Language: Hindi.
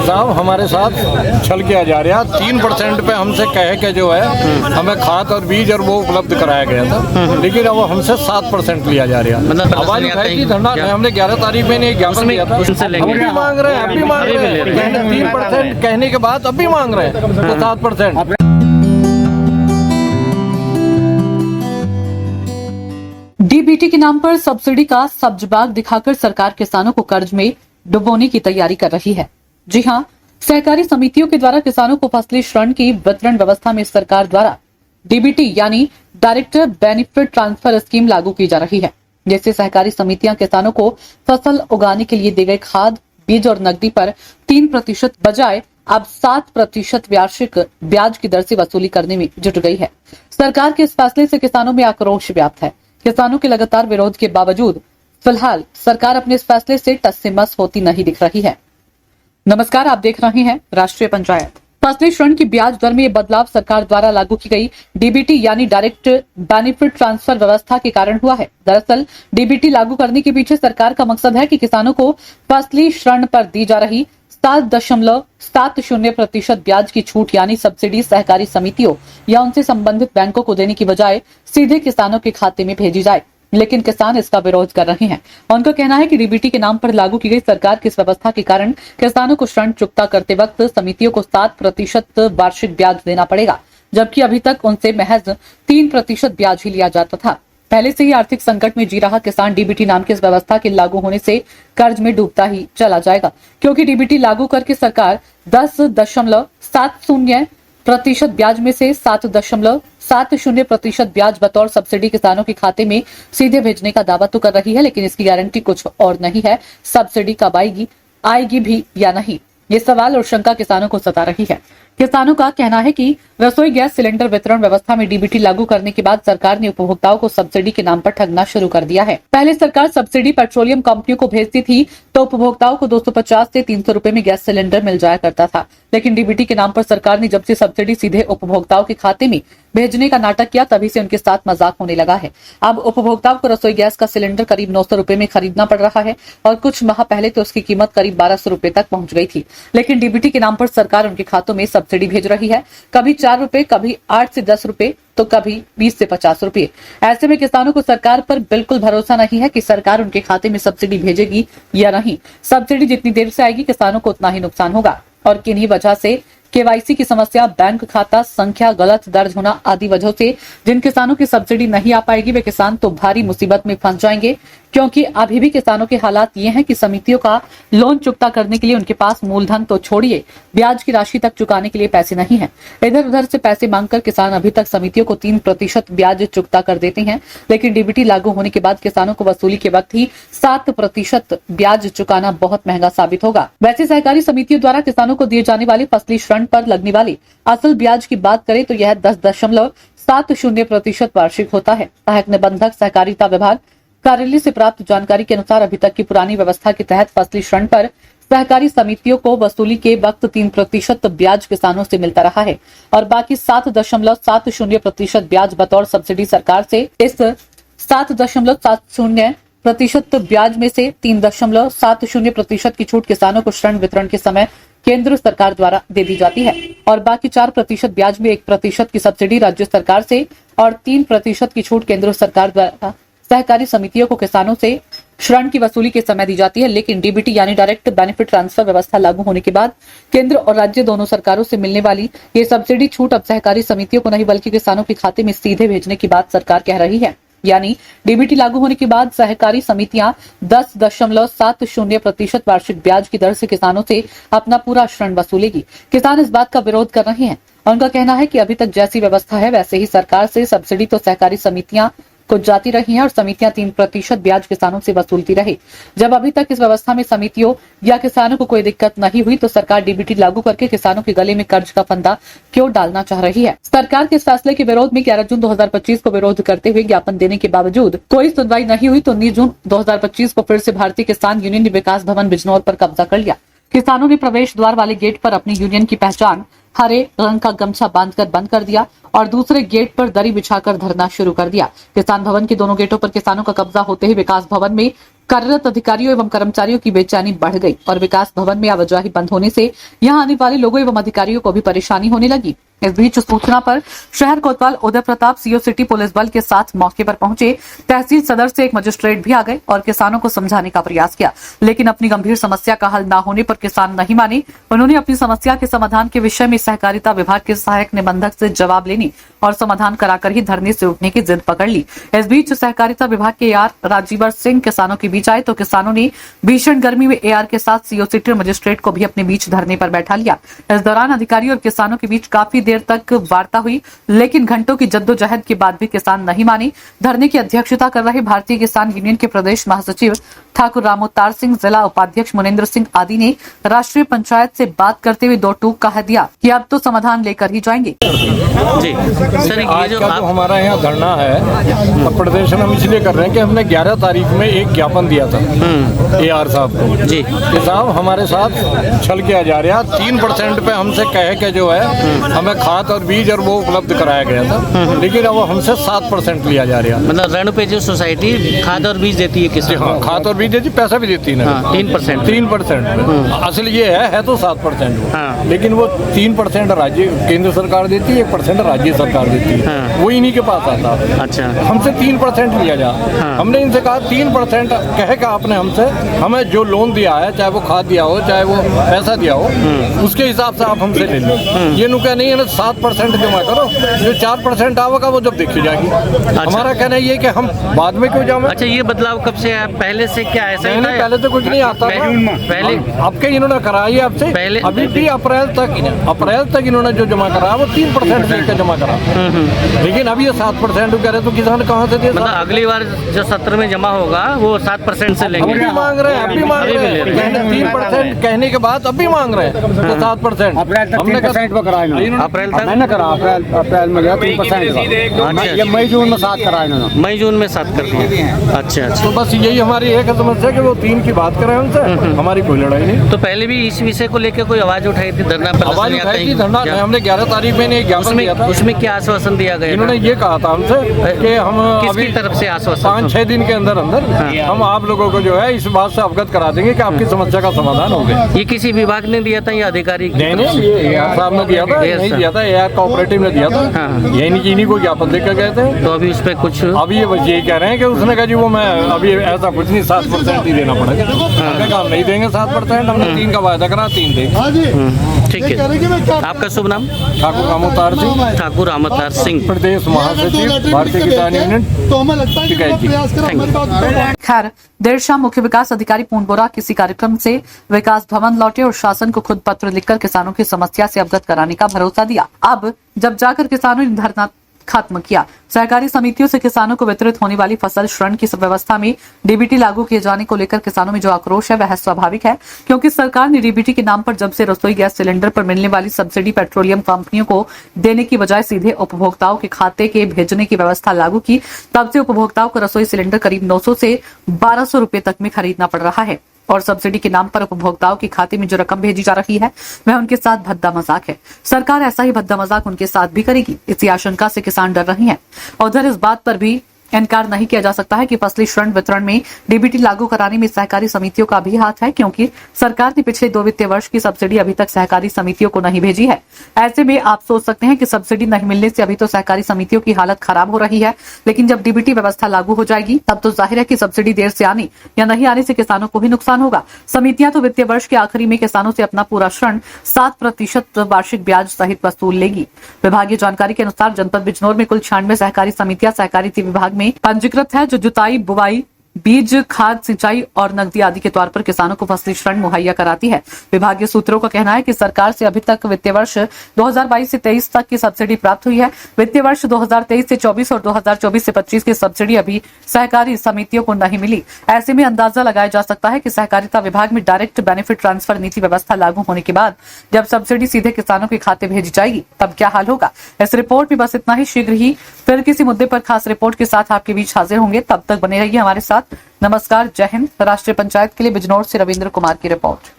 साहब हमारे साथ छल किया जा रहा है। 3% पे हमसे कह के जो है हमें खाद और बीज और वो उपलब्ध कराया गया था, लेकिन अब हमसे 7% लिया जा रहा है। मतलब आवाज उठाई थी, धरना हमने 11 तारीख में नहीं ज्ञापन दिया था। हम भी मांग रहे हैं, अब भी मांग रहे हैं। 3% कहने के बाद अब भी मांग रहे हैं तो 7%। डीबीटी के नाम पर सब्सिडी का सब्जबाग दिखाकर सरकार किसानों को कर्ज में डुबोने की तैयारी कर रही है। जी हां, सहकारी समितियों के द्वारा किसानों को फसली ऋण की वितरण व्यवस्था में सरकार द्वारा डीबीटी यानी डायरेक्ट बेनिफिट ट्रांसफर स्कीम लागू की जा रही है, जिससे सहकारी समितियां किसानों को फसल उगाने के लिए दी गई खाद, बीज और नकदी पर 3% बजाय अब 7% वार्षिक ब्याज की दर से वसूली करने में जुट गई है। सरकार के इस फैसले से किसानों में आक्रोश व्याप्त है। किसानों के लगातार विरोध के बावजूद फिलहाल सरकार अपने इस फैसले से टस से मस होती नहीं दिख रही है। नमस्कार, आप देख रहे हैं राष्ट्रीय पंचायत। फसली ऋण की ब्याज दर में बदलाव सरकार द्वारा लागू की गई डीबीटी यानी डायरेक्ट बेनिफिट ट्रांसफर व्यवस्था के कारण हुआ है। दरअसल डीबीटी लागू करने के पीछे सरकार का मकसद है कि किसानों को फसली ऋण पर दी जा रही 7.70% ब्याज की छूट यानी सब्सिडी सहकारी समितियों या उनसे संबंधित बैंकों को देने की बजाय सीधे किसानों के खाते में भेजी जाए। लेकिन किसान इसका विरोध कर रहे हैं। उनका कहना है कि डीबीटी के नाम पर लागू की गई सरकार की इस व्यवस्था के कारण किसानों को ऋण चुकता करते वक्त समितियों को 7% वार्षिक ब्याज देना पड़ेगा, जबकि अभी तक उनसे महज 3% ब्याज ही लिया जाता था। पहले से ही आर्थिक संकट में जी रहा किसान डीबीटी नाम की इस व्यवस्था के लागू होने से कर्ज में डूबता ही चला जाएगा, क्योंकि डीबीटी लागू करके सरकार 10.70% ब्याज में से 7.70% ब्याज बतौर सब्सिडी किसानों के खाते में सीधे भेजने का दावा तो कर रही है, लेकिन इसकी गारंटी कुछ और नहीं है। सब्सिडी कब आएगी भी या नहीं, ये सवाल और शंका किसानों को सता रही है। किसानों का कहना है कि रसोई गैस सिलेंडर वितरण व्यवस्था में डीबीटी लागू करने के बाद सरकार ने उपभोक्ताओं को सब्सिडी के नाम पर ठगना शुरू कर दिया है। पहले सरकार सब्सिडी पेट्रोलियम कंपनियों को भेजती थी तो उपभोक्ताओं को 250 से 300 रुपए में गैस सिलेंडर मिल जाया करता था, लेकिन डीबीटी के नाम पर सरकार ने जब से सब्सिडी सीधे उपभोक्ताओं के खाते में भेजने का नाटक किया, तभी से उनके साथ मजाक होने लगा है। अब उपभोक्ताओं को रसोई गैस का सिलेंडर करीब 900 रुपए में खरीदना पड़ रहा है और कुछ माह पहले तो उसकी कीमत करीब 1200 रुपए तक पहुंच गई थी, लेकिन डीबीटी के नाम पर सरकार उनके खातों में सब्सिडी भेज रही है, कभी 4 रुपए, कभी 8 से 10 रुपए, तो कभी 20 से 50 रुपए। ऐसे में किसानों को सरकार पर बिल्कुल भरोसा नहीं है कि सरकार उनके खाते में सब्सिडी भेजेगी या नहीं। सब्सिडी जितनी देर से आएगी किसानों को उतना ही नुकसान होगा और किन्हीं वजह से केवाईसी की समस्या, बैंक खाता संख्या गलत दर्ज होना आदि वजहों से जिन किसानों की सब्सिडी नहीं आ पाएगी वे किसान तो भारी मुसीबत में फंस जाएंगे, क्योंकि अभी भी किसानों के हालात ये हैं कि समितियों का लोन चुकता करने के लिए उनके पास मूलधन तो छोड़िए, ब्याज की राशि तक चुकाने के लिए पैसे नहीं है। इधर उधर से पैसे मांगकर किसान अभी तक समितियों को 3% ब्याज चुकता कर देते हैं, लेकिन डीबीटी लागू होने के बाद किसानों को वसूली के वक्त ही 7% ब्याज चुकाना बहुत महंगा साबित होगा। वैसे सहकारी समितियों द्वारा किसानों को दिए जाने वाले फसली ऋण पर लगने वाली असल ब्याज की बात करें तो यह 10.70% वार्षिक होता है। सहायक निबंधक सहकारिता विभाग कार्यालय से प्राप्त जानकारी के अनुसार अभी तक की पुरानी व्यवस्था के तहत फसली ऋण पर सहकारी समितियों को वसूली के वक्त 3% ब्याज किसानों से मिलता रहा है और बाकी 7.70% ब्याज बतौर सब्सिडी सरकार से। इस 7.70% ब्याज में से 3.70% की छूट किसानों को ऋण वितरण के समय केंद्र सरकार द्वारा दे दी जाती है और बाकी 4% ब्याज में 1% की सब्सिडी राज्य सरकार से और 3% की छूट केंद्र सरकार द्वारा सहकारी समितियों को किसानों से ऋण की वसूली के समय दी जाती है। लेकिन डीबीटी यानी डायरेक्ट बेनिफिट ट्रांसफर व्यवस्था लागू होने के बाद केंद्र और राज्य दोनों सरकारों से मिलने वाली ये सब्सिडी छूट अब सहकारी समितियों को नहीं बल्कि किसानों के खाते में सीधे भेजने की बात सरकार कह रही है। यानी डीबीटी लागू होने के बाद सहकारी समितियां 10.70% वार्षिक ब्याज की दर से किसानों से अपना पूरा ऋण वसूलेगी। किसान इस बात का विरोध कर रहे हैं। उनका कहना है कि अभी तक जैसी व्यवस्था है वैसे ही सरकार से सब्सिडी तो सहकारी समितियां को जाती रही हैं और समितियां 3% ब्याज किसानों से वसूलती रही। जब अभी तक इस व्यवस्था में समितियों या किसानों को कोई दिक्कत नहीं हुई तो सरकार डीबीटी लागू करके किसानों के गले में कर्ज का फंदा क्यों डालना चाह रही है। सरकार के इस फैसले के विरोध में 11 जून 2025 को विरोध करते हुए ज्ञापन देने के बावजूद कोई सुनवाई नहीं हुई तो 19 जून 2025 को फिर से भारतीय किसान यूनियन ने विकास भवन बिजनौर पर कब्जा कर लिया। किसानों ने प्रवेश द्वार वाले गेट पर अपनी यूनियन की पहचान हरे रंग का गमछा बांधकर बंद कर दिया और दूसरे गेट पर दरी बिछाकर धरना शुरू कर दिया। किसान भवन के दोनों गेटों पर किसानों का कब्जा होते ही विकास भवन में कार्यरत अधिकारियों एवं कर्मचारियों की बेचैनी बढ़ गई और विकास भवन में आवाजाही बंद होने से यहां आने वाले लोगों एवं अधिकारियों को भी परेशानी होने लगी। इस बीच सूचना पर शहर कोतवाल Uday Pratap CO city police बल के साथ मौके पर पहुंचे। तहसील सदर से एक मजिस्ट्रेट भी आ गए और किसानों को समझाने का प्रयास किया, लेकिन अपनी गंभीर समस्या का हल न होने पर किसान नहीं माने। उन्होंने अपनी समस्या के समाधान के विषय में सहकारिता विभाग के सहायक निबंधक से जवाब लेने और समाधान कराकर ही धरने से उठने की जिद पकड़ ली। इस बीच सहकारिता विभाग के AR राजीवर सिंह किसानों के बीच आए तो किसानों ने भीषण गर्मी में AR के साथ सीओ सिटी मजिस्ट्रेट को भी अपने बीच धरने पर बैठा लिया। इस दौरान अधिकारी और किसानों के बीच काफी देर तक वार्ता हुई, लेकिन घंटों की जद्दोजहद के बाद भी किसान नहीं माने। धरने की अध्यक्षता कर रहे भारतीय किसान यूनियन के प्रदेश महासचिव ठाकुर रामोतार सिंह, जिला उपाध्यक्ष मुनेंद्र सिंह आदि ने राष्ट्रीय पंचायत से बात करते हुए दो टूक कह दिया कि अब तो समाधान लेकर ही जाएंगे। जी सर, आज का जो हमारा यहाँ धरना है प्रदर्शन हम इसलिए कर रहे हैं कि हमने 11 तारीख में एक ज्ञापन दिया था AR साहब को जी कि साहब हमारे साथ छल किया जा रहा है। 3% पे हमसे कह के जो है हमें खाद और बीज और वो उपलब्ध कराया गया था, लेकिन अब हमसे 7% लिया जा रहा है। मतलब रण पे जो सोसाइटी खाद और बीज देती है किसान हाँ, खाद और बीज देती, पैसा भी देती है ना। 3% असल ये है तो 7%, हाँ। लेकिन वो 3% राज्य केंद्र सरकार देती है, 1% राज्य सरकार देती है, हाँ। वो इन्हीं के पास आता है। अच्छा, हमसे 3% लिया जा। हाँ। हमने इनसे कहा 3% कह के आपने हमसे हमें जो लोन दिया है, चाहे वो खाद दिया हो चाहे वो पैसा दिया हो, उसके हिसाब से आप हमसे ले लो। ये नुका नहीं है ना 7% जमा करो, जो 4% आवेगा वो जब देखी जाएगी। हमारा कहना ये कि हम बाद में क्यों जाए। अच्छा, ये बदलाव कब से है? पहले से क्या ऐसा ही था? पहले तो कुछ नहीं आता था। पहले आपके इन्होंने कराई आपसे पहले अभी भी अप्रैल तक इन्होंने जो जमा करा वो 3% लेकर जमा करा, लेकिन अब ये 7% कह रहे तो किसान कहाँ से दे। मतलब अगली बार जो सत्र में जमा होगा वो 7% से लेंगे। अभी मांग रहे हैं, अभी मांग रहे हैं 3% कहने के बाद अभी मांग रहे हैं 7%। हमने 3% पे कराया इन्होंने। अप्रैल तक मैंने करा अप्रैल में गया 3%। ये मई जून में 7 कराया इन्होंने। मई जून में 7 कर दिया। अच्छा अच्छा, तो बस यही हमारी एक समस्या कि वो 3 की बात करें हमसे, हमारी कोई लड़ाई नहीं। तो पहले भी इस विषय को लेकर कोई आवाज उठाई थी? धरना आवाज उठाई थी, धरना हमने 11 तारीख में एक ज्ञापन दिया था। उसमें क्या आश्वासन दिया गया? इन्होंने ये कहा था हमसे कि हम किसकी तरफ से आश्वासन? 5-6 दिन के अंदर हम आप लोगों को जो है इस बात से अवगत करा देंगे कि आपकी समस्या का समाधान हो गया। ये किसी विभाग ने दिया था या अधिकारी? नहीं, ये AR साहब ने दिया था, नहीं दिया था, AR कोऑपरेटिव ने दिया था। हाँ। यही इन्हीं को ज्ञापन देकर गए थे। तो अभी उस पर कुछ अभी ये कह रहे हैं कि उसने कहा जी वो मैं अभी ऐसा कुछ नहीं, 7% ही देना पड़ेगा। हमने कहा हम नहीं देंगे 7%, हमने 3 का वायदा करा, 3 देंगे। ठीक है। आपका शुभ नाम? ठाकुर रामोतार सिंह, ठाकुर रामोतार सिंह, प्रदेश महासचिव भारतीय किसान यूनियन। तो हमें लगता है कि ठीक है जी। प्रयास करें हमारी बात। खैर, देर शाम मुख्य विकास अधिकारी पूर्ण बोरा किसी कार्यक्रम से विकास भवन लौटे और शासन को खुद पत्र लिखकर किसानों की समस्या से अवगत कराने का भरोसा दिया। अब जब जाकर किसानों ने धरना खत्म किया। सहकारी समितियों से किसानों को वितरित होने वाली फसल ऋण की व्यवस्था में डीबीटी लागू किए जाने को लेकर किसानों में जो आक्रोश है वह स्वाभाविक है, क्योंकि सरकार ने डीबीटी के नाम पर जब से रसोई गैस सिलेंडर पर मिलने वाली सब्सिडी पेट्रोलियम कंपनियों को देने की बजाय सीधे उपभोक्ताओं के खाते के भेजने की व्यवस्था लागू की, तब से उपभोक्ताओं को रसोई सिलेंडर करीब 900 से 1200 रुपए तक में खरीदना पड़ रहा है और सब्सिडी के नाम पर उपभोक्ताओं के खाते में जो रकम भेजी जा रही है वह उनके साथ भद्दा मजाक है। सरकार ऐसा ही भद्दा मजाक उनके साथ भी करेगी, इसी आशंका से किसान डर रहे हैं। उधर इस बात पर भी इनकार नहीं किया जा सकता है कि फसली ऋण वितरण में डीबीटी लागू कराने में सहकारी समितियों का भी हाथ है, क्योंकि सरकार ने पिछले 2 वित्तीय वर्ष की सब्सिडी अभी तक सहकारी समितियों को नहीं भेजी है। ऐसे में आप सोच सकते हैं कि सब्सिडी नहीं मिलने से अभी तो सहकारी समितियों की हालत खराब हो रही है, लेकिन जब डीबीटी व्यवस्था लागू हो जाएगी तब तो जाहिर है कि सब्सिडी देर से आने या नहीं आने से किसानों को भी नुकसान होगा। समितियां तो वित्तीय वर्ष के आखिरी में किसानों से अपना पूरा ऋण 7% वार्षिक ब्याज सहित वसूल लेगी। विभागीय जानकारी के अनुसार जनपद बिजनौर में कुल 96 सहकारी समितियां सहकारिता विभाग में पंजीकृत है, जो जुताई, बुवाई, बीज, खाद, सिंचाई और नकदी आदि के तौर पर किसानों को फसली ऋण मुहैया कराती है। विभागीय सूत्रों का कहना है कि सरकार से अभी तक वित्तीय वर्ष 2022 से 23 तक की सब्सिडी प्राप्त हुई है। वित्तीय वर्ष 2023 से 24 और 2024 से 25 की सब्सिडी अभी सहकारी समितियों को नहीं मिली। ऐसे में अंदाजा लगाया जा सकता है कि सहकारिता विभाग में डायरेक्ट बेनिफिट ट्रांसफर नीति व्यवस्था लागू होने के बाद जब सब्सिडी सीधे किसानों के खाते भेजी जाएगी तब क्या हाल होगा। इस रिपोर्ट में बस इतना ही। शीघ्र ही फिर किसी मुद्दे पर खास रिपोर्ट के साथ आपके बीच हाजिर होंगे। तब तक बने रहिए हमारे साथ। नमस्कार, जय हिंद। राष्ट्रीय पंचायत के लिए बिजनौर से रविंद्र कुमार की रिपोर्ट।